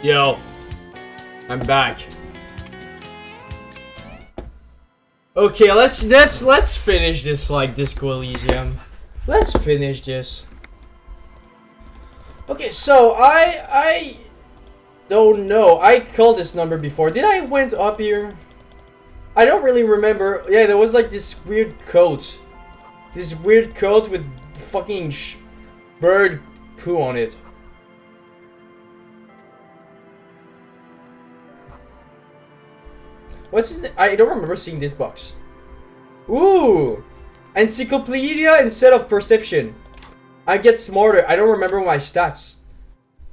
Yo, I'm back. Okay, let's finish this like Disco Elysium. Let's finish this. Okay, so I don't know. I called this number before. Did I went up here? I don't really remember. Yeah, there was like this weird coat. This weird coat with fucking bird poo on it. What's his name? I don't remember seeing this box. Ooh! Encyclopedia instead of perception. I get smarter. I don't remember my stats.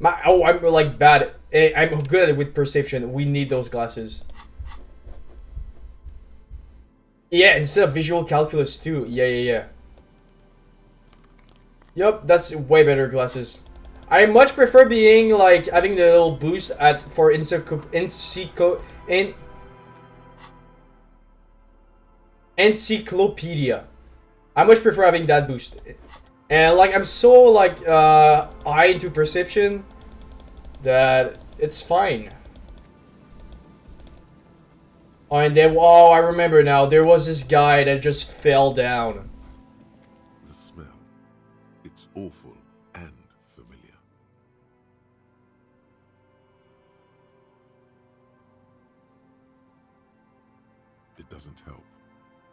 I'm like bad. I'm good at it with perception. We need those glasses. Yeah, instead of visual calculus too. Yeah. Yup, that's way better glasses. I much prefer being like having the little boost for encyclopedia. I much prefer having that boost. And like I'm so like high into perception that it's fine. Oh, and then I remember now. There was this guy that just fell down. The smell. It's awful and familiar. It doesn't help.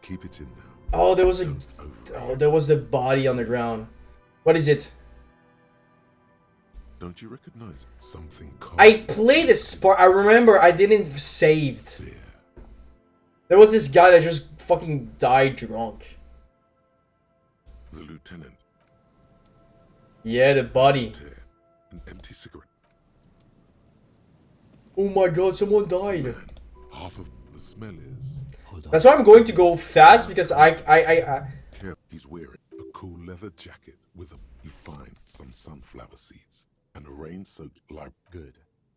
Keep it in now. Oh, there was the body on the ground. What is it? Don't you recognize something cold? I played this part. I remember I didn't saved. Fear. There was this guy that just fucking died drunk. The lieutenant. Yeah, the body. An empty cigarette. Oh my god, someone died. Man, half of the smell is. Hold on. That's why I'm going to go fast because I Care. He's wearing a cool leather jacket with a. You find some sunflower seeds and a rain-soaked like. Good.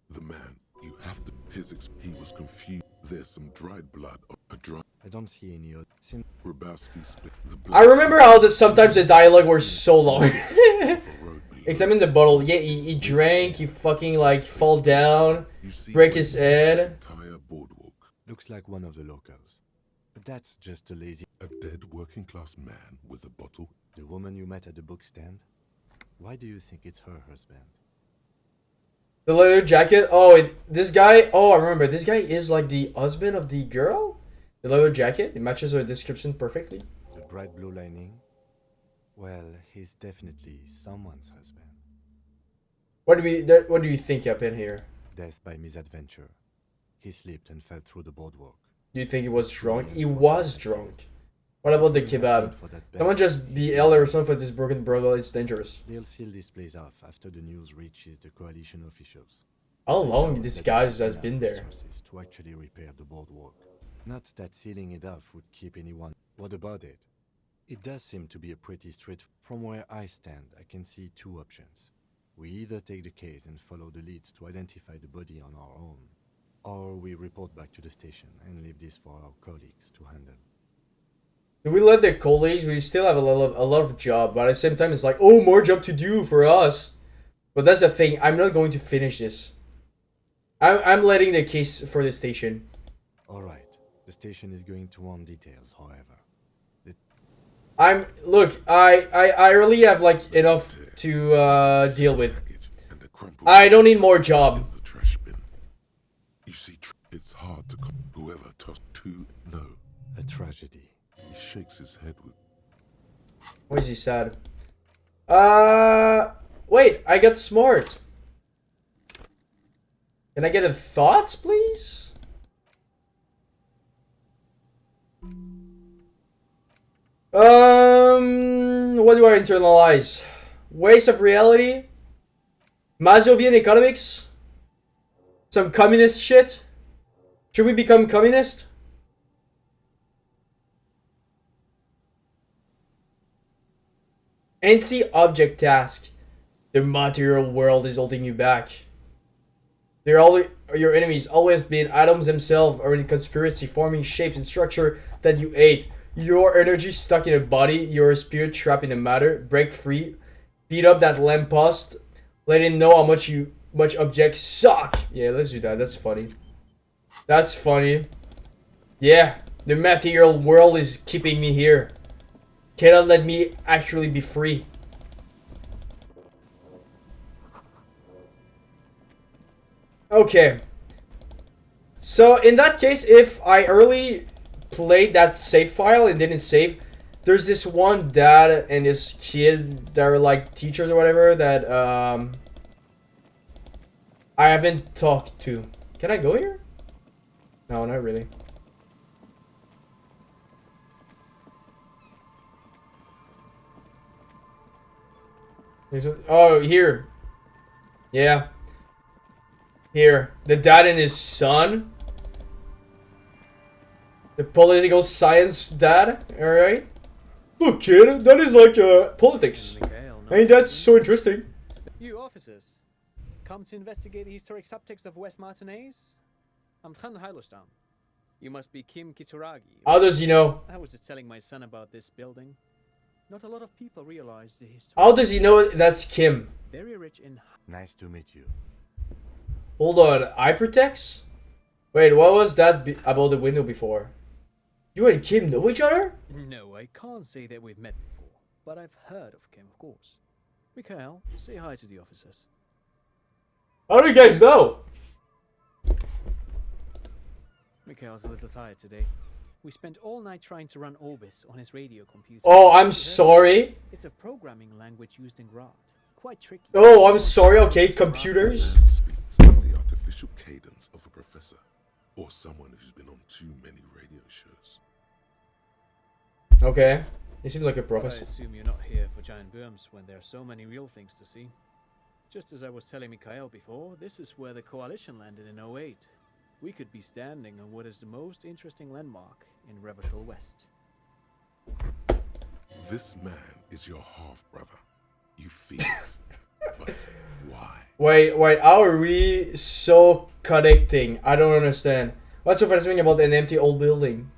The man. You have to. He was confused. There's some dried blood. A dry. I don't see any other. Grabowski split the blood. I remember how sometimes the dialogue were so long. off a road below. Examine the bottle. Yeah, he drank, he fucking like fall down, You see break his the head. entire boardwalk. Looks like one of the locals. But that's just a lazy. A dead working-class man with a bottle. The woman you met at the book stand? Why do you think it's her husband? The leather jacket. Oh, this guy. Oh, I remember. This guy is like the husband of the girl. The leather jacket. It matches her description perfectly. The bright blue lining? Well, he's definitely someone's husband. What do you think happened here? Death by misadventure. He slipped and fell through the boardwalk. Do you think he was drunk? He was drunk. What about the kebab? For that bad- Someone just be ill or something for this broken brother. It's dangerous. They'll seal this place off after the news reaches the coalition officials. How long They this know guy that has they been have there? resources to actually repair the boardwalk. Not that sealing it off would keep anyone. What about it? It does seem to be a pretty straight. From where I stand, I can see two options. We either take the case and follow the leads to identify the body on our own, or we report back to the station and leave this for our colleagues to handle. Do we let the colleagues? We still have a lot of job, but at the same time, it's like, oh, more job to do for us. But that's the thing. I'm not going to finish this. I'm letting the case for the station. Alright, the station is going to want details, however. Look, I really have like enough to deal with. Package and a crumpled I don't need more job. in the trash bin. You see, it's hard to. Whoever tossed two. No. A tragedy. He shakes his head with. Why is he sad? Wait, I got smart. Can I get a thought, please? What do I internalize? Ways of reality? Masovian economics? Some communist shit? Should we become communist? Anti-object task. The material world is holding you back. Your enemies always been atoms themselves or in conspiracy forming shapes and structure that you hate. Your energy stuck in a body, your spirit trapped in a matter. Break free. Beat up that lamppost. Let it know how much you much objects suck. Yeah, let's do that. That's funny. That's funny. Yeah, the material world is keeping me here. Cannot let me actually be free. Okay. So in that case, if I early played that save file and didn't save, there's this one dad and this kid that are like teachers or whatever that I haven't talked to. Can I go here? No, not really. Oh, here. Yeah. Here. The dad and his son. The political science dad. Alright. Look, kid. That is like politics. Ain't that so interesting? You officers, come to investigate the historic subtext of West Martinez? I'm Tran Heilostam. You must be Kim Kitsuragi. How does he know? I was just telling my son about this building. Not a lot of people realize the history. How does he know that's Kim? Very rich in. Nice to meet you. Hold on. Eye protects? Wait, what was that about the window before? You and Kim know each other? No, I can't say that we've met before, but I've heard of Kim, of course. Mikhail, say hi to the officers. How do you guys know? Mikhail's a little tired today. We spent all night trying to run Orbis on his radio computer. Oh, I'm sorry. It's a programming language used in Grad. Quite tricky. Oh, I'm sorry. Okay, computers. Man speaks like the artificial cadence of a professor, or someone who's been on too many radio shows. Okay. He seems like a I professor. assume you're not here for giant worms when there are so many real things to see. Just as I was telling Mikhail before, this is where the Coalition landed in '08. We could be standing on what is the most interesting landmark in Revachol West. This man is your half-brother. You feel it. But why? Wait, how are we so connecting? I don't understand. What's so fascinating about an empty old building?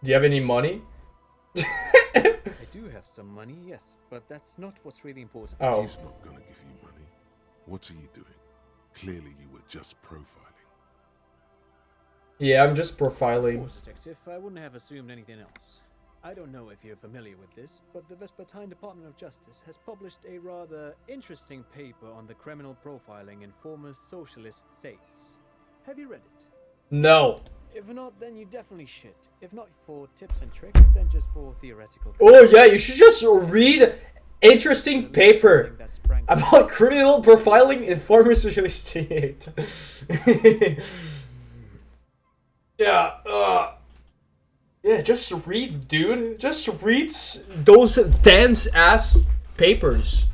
Do you have any money? I do have some money, yes, but that's not what's really important. Oh. He's not gonna give you money. What are you doing? Clearly you were just profiling. Yeah, I'm just Of profiling. course, detective, I wouldn't have assumed anything else. I don't know if you're familiar with this, but the Vespertine Department of Justice has published a rather interesting paper on the criminal profiling in former socialist states. Have you read it? No. If not, then you definitely should. If not for tips and tricks, then just for theoretical. Oh yeah, you should just read interesting paper about criminal profiling in former socialist state. Yeah, yeah, just read, dude. Just read those dense ass papers.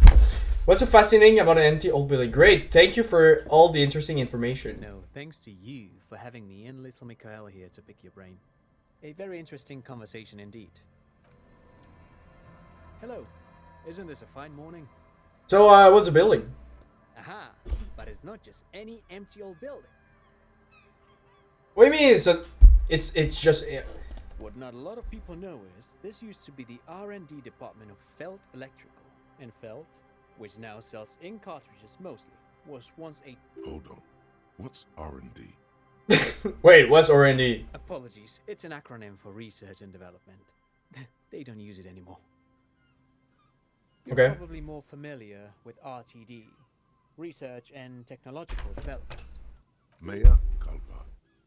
What's so fascinating about an empty old building? Great, thank you for all the interesting information. No, thanks to you for having me and little Mikhail here to pick your brain. A very interesting conversation indeed. Hello. Isn't this a fine morning? So, what's the building? Aha! But it's not just any empty old building. What do you mean? It's just. What not a lot of people know is this used to be the R&D department of Felt Electrical, and Felt, which now sells ink cartridges mostly, was once a. Hold on. What's R&D? Wait, what's R&D? Apologies, it's an acronym for research and development. They don't use it anymore. You're Okay. probably more familiar with RTD, research and technological development. Mayor Kalpa,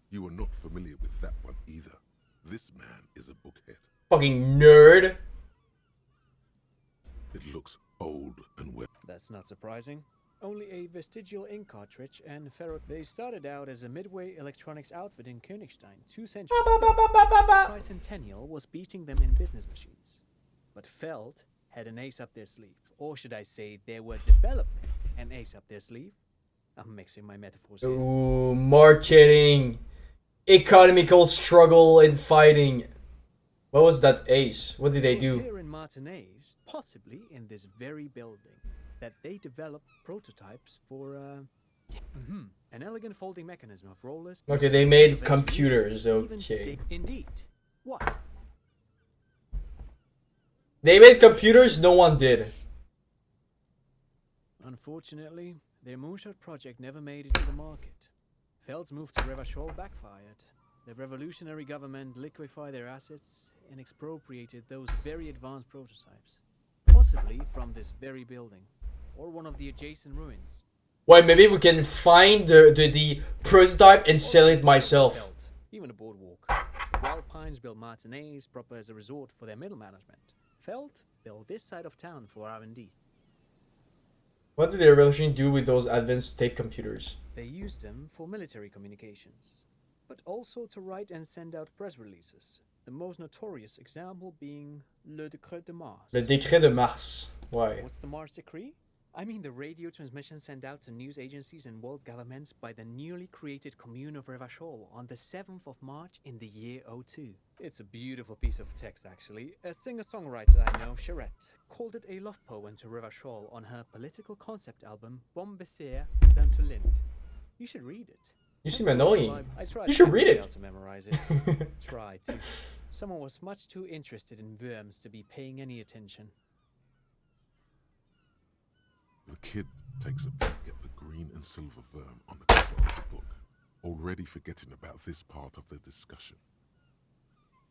you are not familiar with that one either. This man is a bookhead. Fucking nerd. It looks old and well. That's not surprising. Only a vestigial ink cartridge and ferro. They started out as a midway electronics outfit in Königstein 2 centuries ago. Tricentennial was beating them in business machines. But Felt had an ace up their sleeve. Or should I say, they were developing an ace up their sleeve? I'm mixing my metaphors here. Ooh, marketing. Economical struggle and fighting. What was that ace? What did they It was do? here in Martinez, possibly in this very building, that they developed prototypes for an elegant folding mechanism of rollers. Okay, they made Eventually, computers, even okay. Indeed. What? They made computers, no one did. Unfortunately, their moonshot project never made it to the market. Feld's move to Revachol backfired. The revolutionary government liquefied their assets and expropriated those very advanced prototypes. Possibly from this very building, or one of the adjacent ruins. Wait, maybe we can find the prototype and sell it myself. Feld, even a boardwalk. The Wild Pines built matinees proper as a resort for their middle management. Feld built this side of town for R&D. What did the revolution do with those advanced tape computers? They used them for military communications, but also to write and send out press releases. The most notorious example being Le Décret de Mars. Le Décret de Mars. Why? What's the Mars Decree? I mean the radio transmission sent out to news agencies and world governments by the newly created commune of Revachol on the 7th of March in the year 02. It's a beautiful piece of text, actually. A singer-songwriter I know, Charette, called it a love poem to Revachol on her political concept album, Bon Baiser d'un Lind. You should read it. You seem annoying. I tried You should read it. to memorize it. Tried to. Someone was much too interested in worms to be paying any attention. The kid takes a peek at the green and silver worm on the cover of the book, already forgetting about this part of the discussion.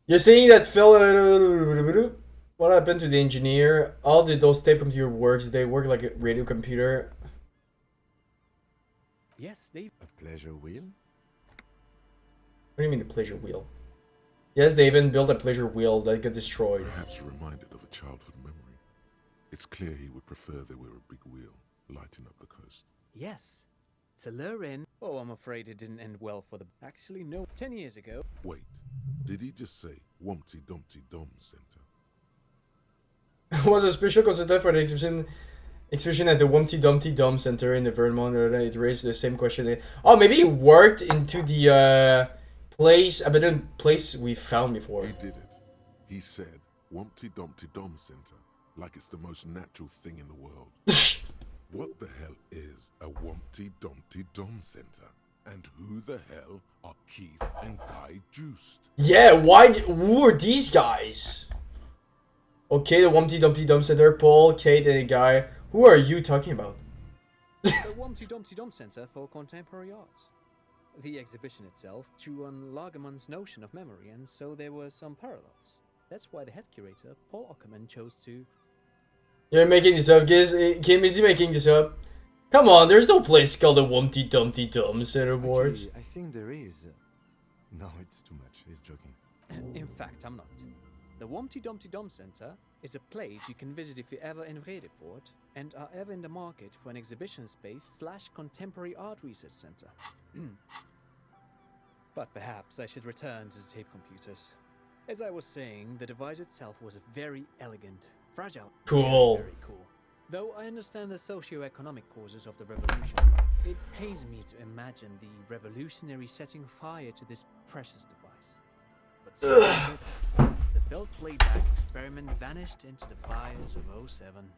You're saying that Phil... What happened to the engineer? How did those tape computer works? They work like a radio computer. Yes, they... A pleasure wheel? What do you mean the pleasure wheel? Yes, they even built a pleasure wheel that got destroyed. Perhaps reminded of a childhood memory. It's clear he would prefer there were a big wheel lighting up the coast. Yes. To lure in... Oh, I'm afraid it didn't end well for the... Actually, no. 10 years ago... Wait, did he just say Wumpty Dumpty Dom Center? Was a special consultant for the exhibition at the Wumpty Dumpty Dom Center in the Vermont. It raised the same question. Oh, maybe he worked into the abandoned place we found before. He did it. He said Wumpty Dumpty Dom Center, like it's the most natural thing in the world. What the hell is a Wumpty Dumpty Dom Center? And who the hell are Keith and Guy Juiced? Yeah, who are these guys? Okay, the Wumpty Dumpty Dom Center, Paul, Kate, and a guy. Who are you talking about? The Wumpty Dumpty Dom Center for Contemporary Arts. The exhibition itself drew on Lagerman's notion of memory, and so there were some parallels. That's why the head curator, Paul Ockerman, chose to... You're making this up, guys. Kim, is he making this up? Come on, there's no place called the Wumpty Dumpty Dom Center boards. Actually, I think there is. No, it's too much. He's joking. In fact, I'm not. The Wumpty Dumpty Dom Center is a place you can visit if you're ever in Vredefort and are ever in the market for an exhibition space / contemporary art research center. But perhaps I should return to the tape computers. As I was saying, the device itself was very elegant, fragile, Cool. very cool. Though I understand the socio-economic causes of the revolution, it pains me to imagine the revolutionary setting fire to this precious device. But so the Feld playback experiment vanished into the fires of 07.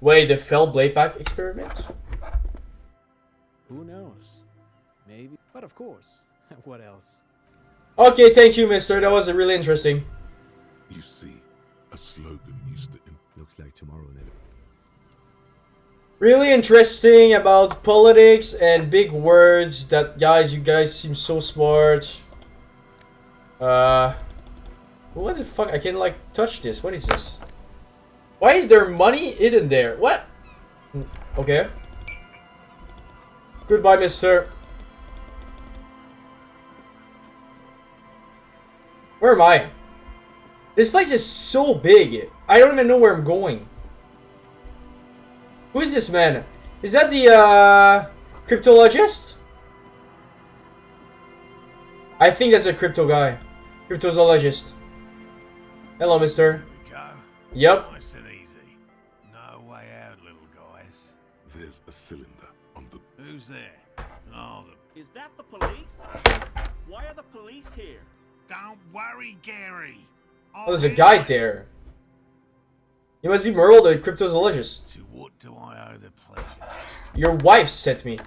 Wait, the Feld Bladeback experiment? Who knows? Maybe. But of course, what else? Okay, thank you, mister. That was really interesting. You see, a slogan used to... Looks like tomorrow, Ned. Really interesting about politics and big words. That you guys seem so smart. What the fuck? I can like touch this. What is this? Why is there money hidden there? What? Okay. Goodbye, mister. Where am I? This place is so big. I don't even know where I'm going. Who is this man? Is that the cryptologist? I think that's a crypto guy. Cryptozoologist. Hello, mister. Here we go. Yep. Nice and easy. No way out, little guys. There's a cylinder on the... Who's there? Oh, Is that the police? Why are the police here? don't worry, Gary. Oh, there's a guy there. You must be Merle, the cryptozoologist. To what do I owe the pleasure? Your wife sent me.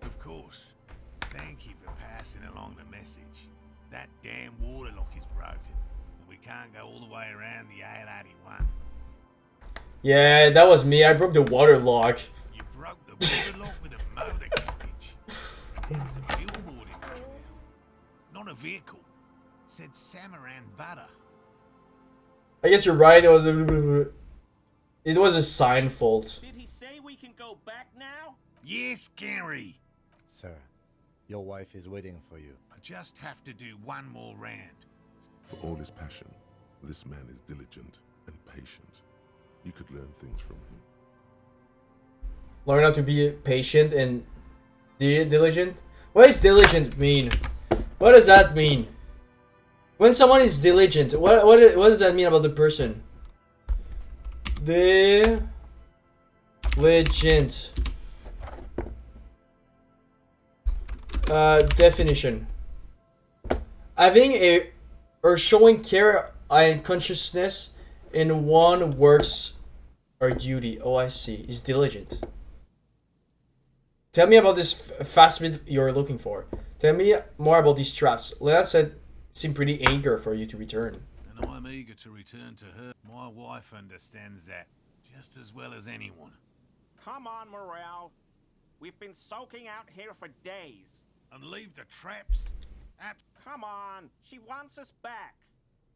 Of course. Thank you for passing along the message. That damn water lock is broken, and we can't go all the way around the 881. Yeah, that was me. I broke the water lock. You broke the water lock with a motor carriage. There's a billboard in there now. Not a vehicle. It said Samaran Butter. I guess you're right. It was a sign fault. Did he say we can go back now? Yes, Gary. Sir, your wife is waiting for you. I just have to do one more round. For all his passion, this man is diligent and patient. You could learn things from him. Learn how to be patient and diligent. What does diligent mean? What does that mean? When someone is diligent, what does that mean about the person? Diligent. Definition. Having a or showing care and consciousness in one works or duty. Oh, I see. Is diligent. Tell me about this phasmid you're looking for. Tell me more about these traps. Lena said seem pretty eager for you to return. And I'm eager to return to her. My wife understands that just as well as anyone. Come on, Morale. We've been soaking out here for days. And leave the traps. Come on, she wants us back.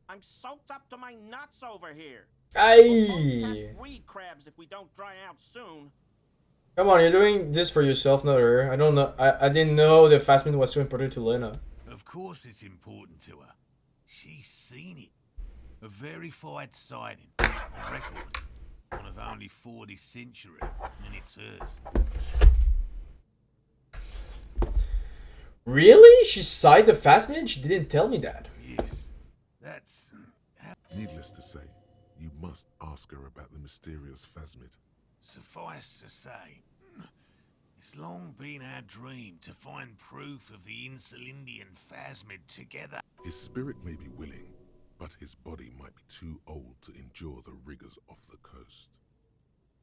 I'm soaked up to my nuts over here. Aye. We'll catch reed crabs if we don't dry out soon. Come on, you're doing this for yourself, not her. I don't know. I didn't know the phasmid was so important to Lena. Of course it's important to her. She's seen it. A verified sighting. On record. One of only 4 this century. And it's hers. Really? She signed the phasmid? She didn't tell me that. Yes. That's... Needless to say, you must ask her about the mysterious phasmid. Suffice to say, it's long been our dream to find proof of the Insulindian phasmid together. His spirit may be willing, but his body might be too old to endure the rigors of the coast.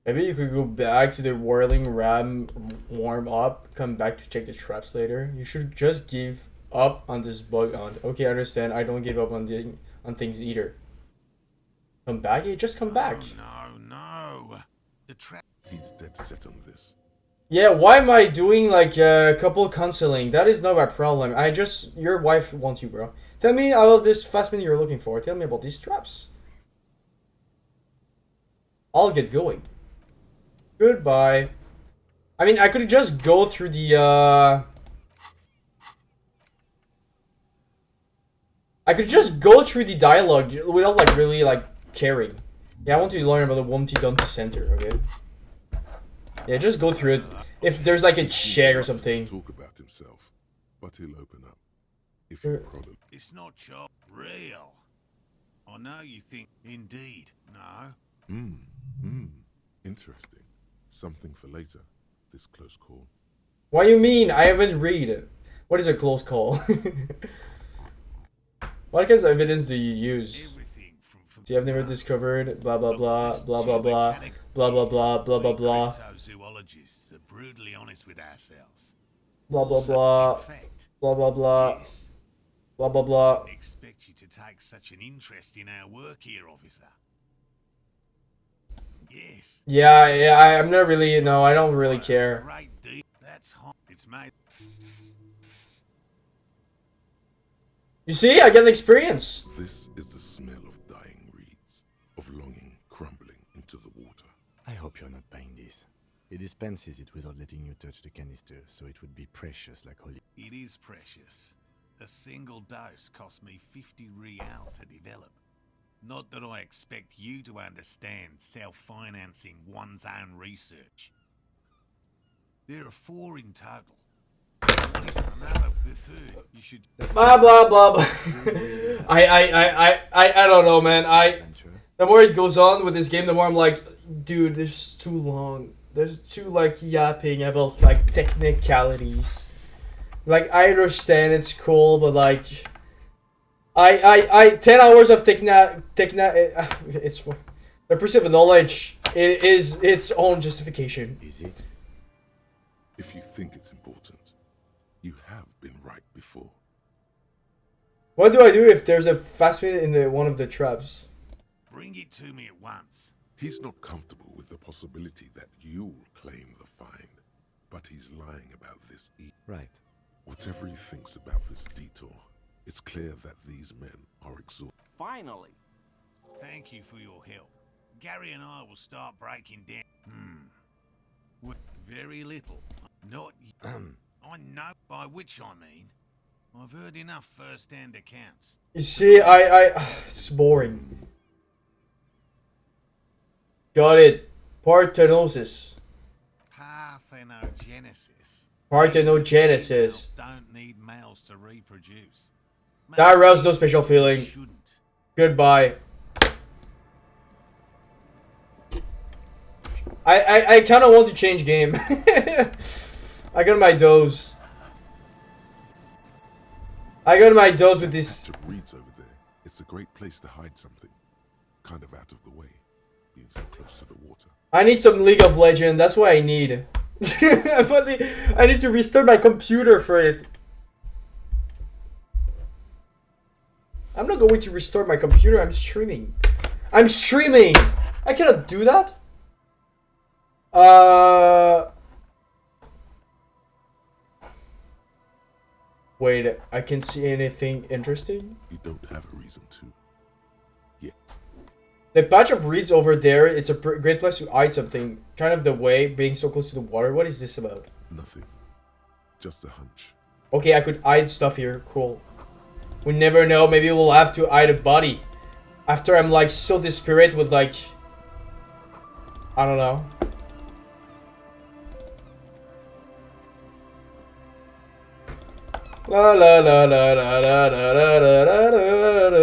Maybe you could go back to the whirling ram, warm up, come back to check the traps later. You should just give up on this bug hunt. Okay, I understand. I don't give up on things either. Come back? Yeah, just come back. Oh, no. The trap. He's dead set on this. Yeah, why am I doing like couple counseling? That is not my problem. Your wife wants you, bro. Tell me about this phasmid you're looking for. Tell me about these traps. I'll get going. Goodbye. I mean, I could just go through the I could just go through the dialogue without like really like caring. Yeah, I want to learn about the Humpty Dumpty Center, okay? Yeah, just go through it. If there's like a check or something. Talk about himself, but he'll open up. If you prod him. It's not real. I know you think, indeed. No. Interesting. Something for later. This close call. What do you mean? I haven't read it. What is a close call? What kinds of evidence do you use? Everything from You have never discovered blah blah blah blah blah blah blah blah blah blah blah blah Zoologists are brutally honest with ourselves. blah blah blah In fact, blah blah blah yes, blah blah blah. expect you to take such an interest in our work here, officer. Yes. Yeah, I'm not really. No, I don't really care. Great deal. That's hot. It's made. You see, I get an experience. This is the smell of dying reeds, of longing crumbling into the water. I hope you're not buying this. It dispenses it without letting you touch the canister, so it would be precious like holy. It is precious. A single dose cost me 50 real to develop. Not that I expect you to understand self-financing one's own research. There are 4 in total. Another, the third, you should... Blah blah blah. Blah. I don't know, man. The more it goes on with this game, the more I'm like, dude, this is too long. There's too like yapping about like technicalities. Like I understand it's cool, but like, I 10 hours of it's for the pursuit of knowledge. It is its own justification. Is it? If you think it's important, you have been right before. What do I do if there's a phasmid in one of the traps? Bring it to me at once. He's not comfortable with the possibility that you'll claim the find, but he's lying about this. Right. Whatever he thinks about this detour, it's clear that these men are exhausted. Finally. Thank you for your help. Gary and I will start breaking down. With very little. Not I know by which I mean. I've heard enough first-hand accounts. You see, it's boring. Got it. Parthenosis. Parthenogenesis. Parthenogenesis. Don't need males to reproduce. That aroused no special feeling. Shouldn't. Goodbye. I kind of want to change game. I got my dose. I got my dose with this. Patch of reeds over there. It's a great place to hide something. Kind of out of the way, being so close to the water. I need some League of Legends. That's what I need. I need to restart my computer for it. I'm not going to restart my computer. I'm streaming. I'm streaming. I cannot do that. Wait, I can't see anything interesting. You don't have a reason to. Yet. The patch of reeds over there, it's a great place to hide something. Kind of the way, being so close to the water. What is this about? Nothing. Just a hunch. Okay, I could hide stuff here. Cool. We never know. Maybe we'll have to hide a body. After I'm like so desperate with like... I don't know. La la la la la la la la la la la.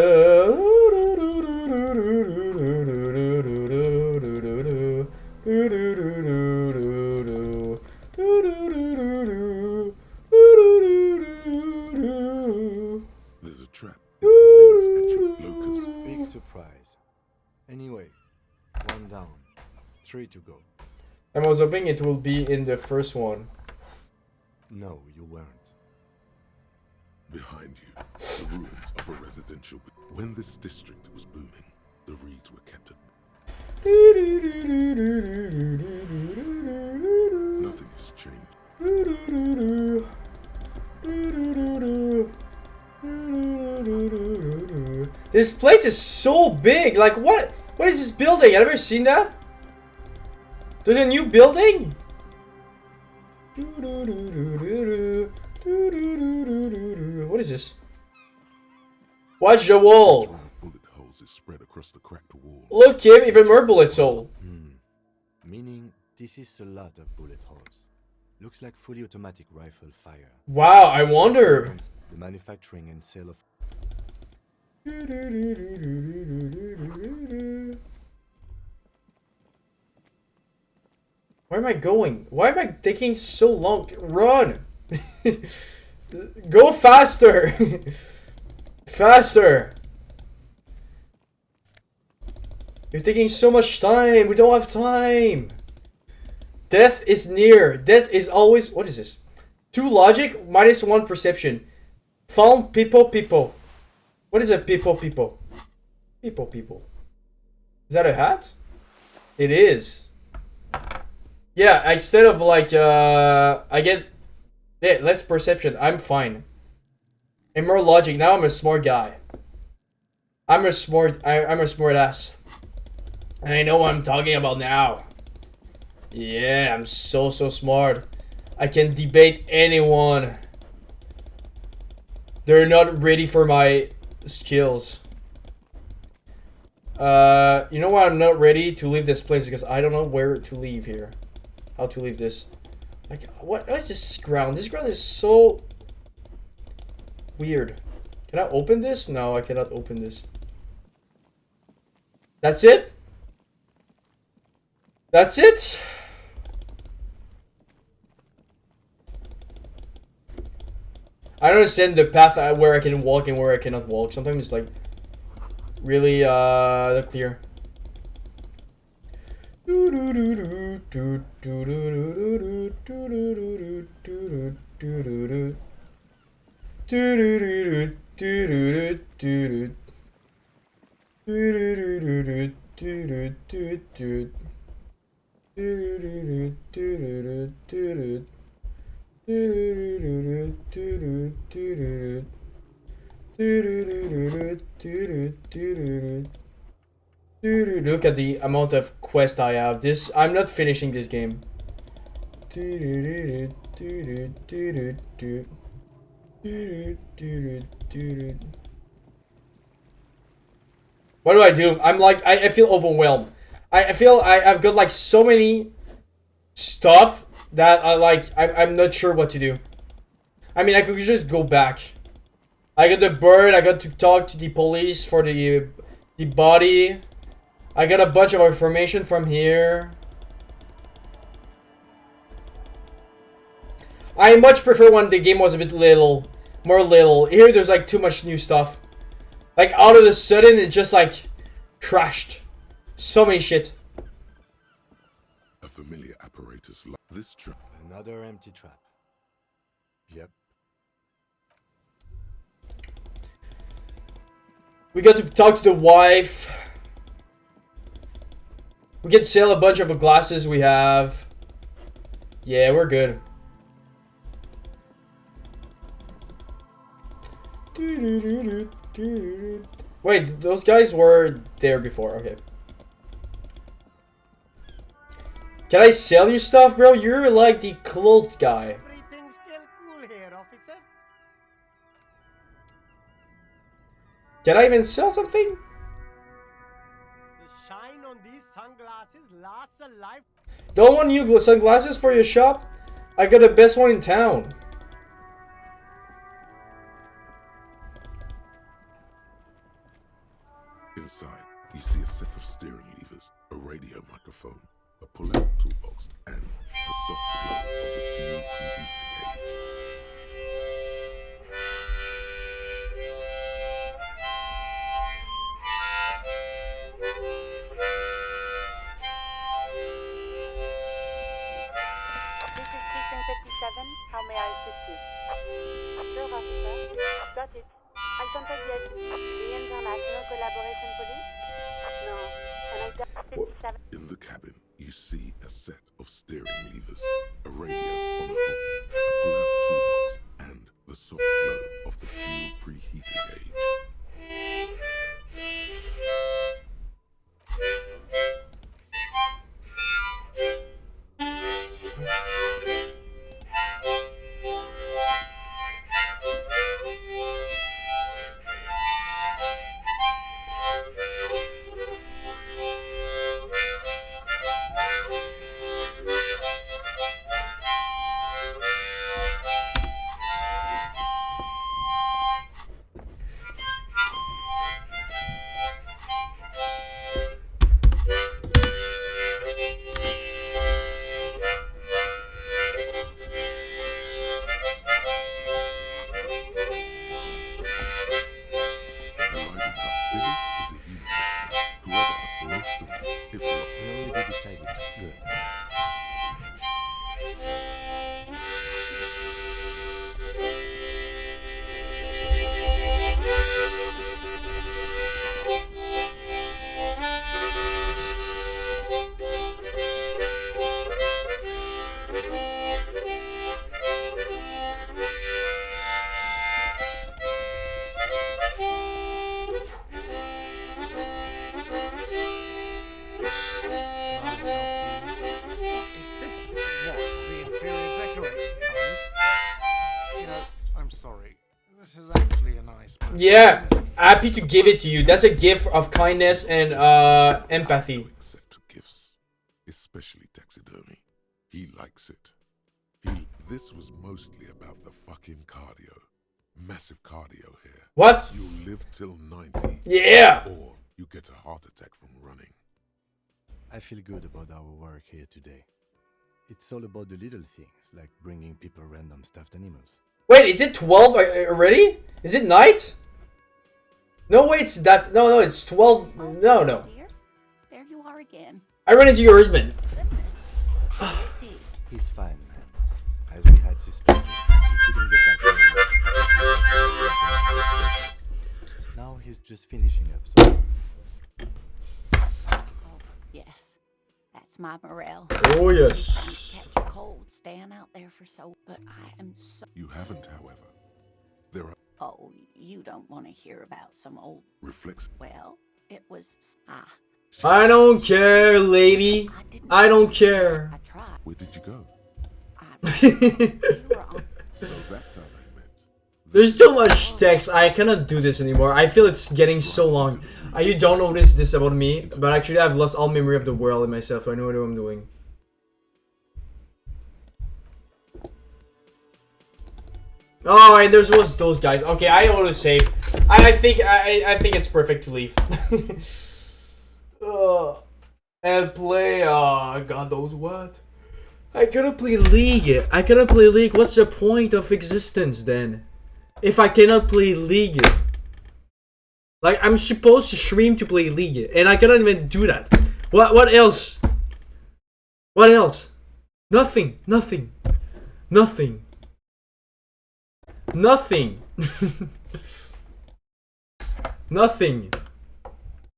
There's a trap. In the reeds at your locus. Big surprise. Anyway, 1 down. 3 to go. I was hoping it will be in the first one. No, you weren't. Behind you, the ruins of a residential. When this district was booming, the reeds were kept at. Nothing has changed. This place is so big. Like what? What is this building? I've never seen that. There's a new building. What is this? Watch the wall. Bullet holes is spread across the cracked wall. Look, Kim, even more bullets hole. Meaning, this is a lot of bullet holes. Looks like fully automatic rifle fire. Wow, I wonder. The manufacturing and sale of... Where am I going? Why am I taking so long? Run! Go faster! Faster! You're taking so much time. We don't have time. Death is near. Death is always... What is this? 2 logic, -1 perception. Found people. What is a people? People. Is that a hat? It is. Yeah, instead of like, I get less perception. I'm fine. And more logic. Now I'm a smart guy. I'm a smart ass. And I know what I'm talking about now. Yeah, I'm so smart. I can debate anyone. They're not ready for my skills. You know why I'm not ready to leave this place? Because I don't know where to leave here. How to leave this. Like, what is this ground? This ground is so weird. Can I open this? No, I cannot open this. That's it? That's it? I don't understand the path where I can walk and where I cannot walk. Sometimes it's like really not clear. Look at the amount of quests I have. I'm not finishing this game. What do I do? I'm like, I feel overwhelmed. I feel I've got like so many stuff that I'm not sure what to do. I mean, I could just go back. I got the bird, I got to talk to the police for the body. I got a bunch of information from here. I much prefer when the game was a bit more little. Here there's like too much new stuff. Like out of the sudden it just like crashed. So many shit. A familiar apparatus like this trap. Another empty trap. Yep. We got to talk to the wife. We can sell a bunch of the glasses we have. Yeah, we're good. Wait, those guys were there before. Okay. Can I sell you stuff, bro? You're like the clothes guy. Everything's still cool here, officer. Can I even sell something? The shine on these sunglasses lasts a life. Don't want new sunglasses for your shop? I got the best one in town. Inside, you see a set of steering levers, a radio microphone, a pull-out toolbox, and the soft glow of the fuel preheating cage. This is Station 57. How may I assist you? Sure, officer. Got it. I'll contact the International Collaboration Police? No. Can I dial 57? In the cabin, you see a set of steering levers, a radio on the hook, a pull-out toolbox, and the soft glow of the fuel preheating gauge. Yeah, happy to give it to you. That's a gift of kindness and empathy. Accept gifts, especially taxidermy. He likes it. This was mostly about the fucking cardio. Massive cardio here. What? You live till 90. Yeah. Or you get a heart attack from running. I feel good about our work here today. It's all about the little things, like bringing people random stuffed animals. Wait, is it 12 already? Is it night? No, wait, it's that. No, it's 12. No. Dear, there you are again. I ran into your husband. Goodness. How is he? He's fine, man. As we had suspected, he couldn't get back home. Now he's just finishing up, so... Yes, that's my morale. Oh yes. Catch a cold staying out there for so, but I am so. You haven't, however. There are Oh, you don't want to hear about some old. reflex. Well, it was. I don't care, lady. I don't care. I tried. Where did you go? You were on. So that's how they met. There's too much text. I cannot do this anymore. I feel it's getting so long. You don't notice this about me, but actually I've lost all memory of the world in myself. I know what I'm doing. Oh, and there's those guys. Okay, I auto save. I think it's perfect to leave. And play. God knows what. I cannot play League. I cannot play League. What's the point of existence then? If I cannot play League. Like, I'm supposed to stream to play League, and I cannot even do that. What else? What else? Nothing. Nothing. Nothing. Nothing. Nothing.